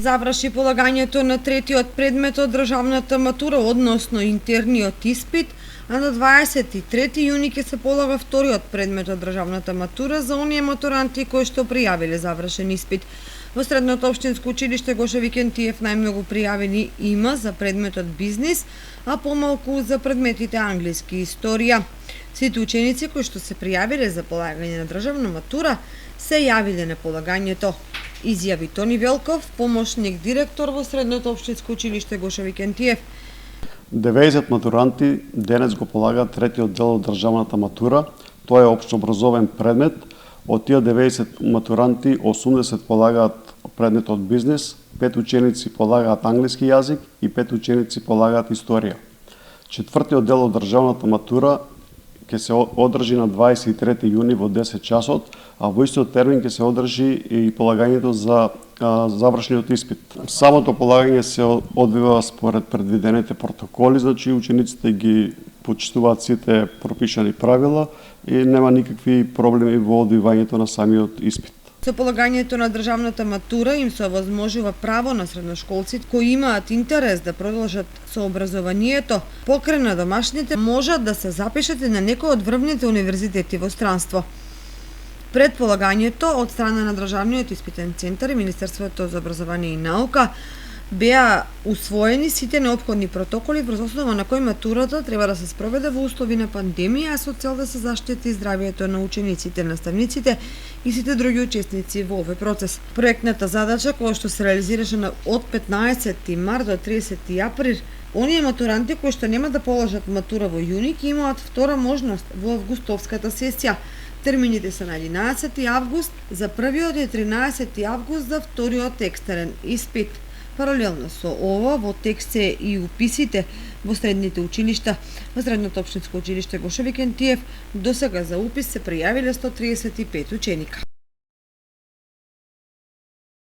Заврши полагањето на третиот предмет од државната матура, односно интерниот испит, а на 23 јуни ќе се полага вториот предмет од државната матура за оние матуранти кои што пријавиле завршен испит. Во Средното општинско училиште Гоша Викентиев најмногу пријавени има за предметот бизнис, а помалку за предметите англиски и историја. Сите ученици кои што се пријавиле за полагање на државна матура се јавиле на полагањето, изјави Тони Велков, помошник директор во Средното општинско училиште Гоша Викентиев. 90 матуранти денес го полагаат третиот дел од државната матура. Тоа е општообразовен предмет. Од тие 90 матуранти, 80 полагаат предметот бизнис, 5 ученици полагаат англиски јазик и 5 ученици полагаат историја. Четвртиот дел од државната матура ќе се одржи на 23 јуни во 10 часот, а во истиот термин ќе се одржи и полагањето за завршниот испит. Самото полагање се одвива според предвидените протоколи, значи учениците ги почитуваат сите пропишани правила и нема никакви проблеми во одвивањето на самиот испит. Со полагањето на државната матура им се овозможува право на средношколците кои имаат интерес да продолжат со образованието покрај на домашните можат да се запишат и на некој од врвните универзитети во странство. Пред полагањето од страна на Државниот испитен центар и Министерството за образование и наука беа усвоени сите неопходни протоколи врз основа на кои матурата треба да се спроведе во услови на пандемија, а со цел да се заштити здравието на учениците, наставниците и сите други учесници во овој процес. Проектната задача која што се реализираше од 15 март до 30 април, оние матуранти кои што нема да положат матура во јуни ќе имаат втора можност во августовската сесија. Термините се на 11 август за првиот и 13 август за вториот екстерен испит. Паралелно со ова, во текст се и уписите во средните училишта. Во Средното општинско училиште Гоша Викентиев досега за упис се пријавиле 135 ученика.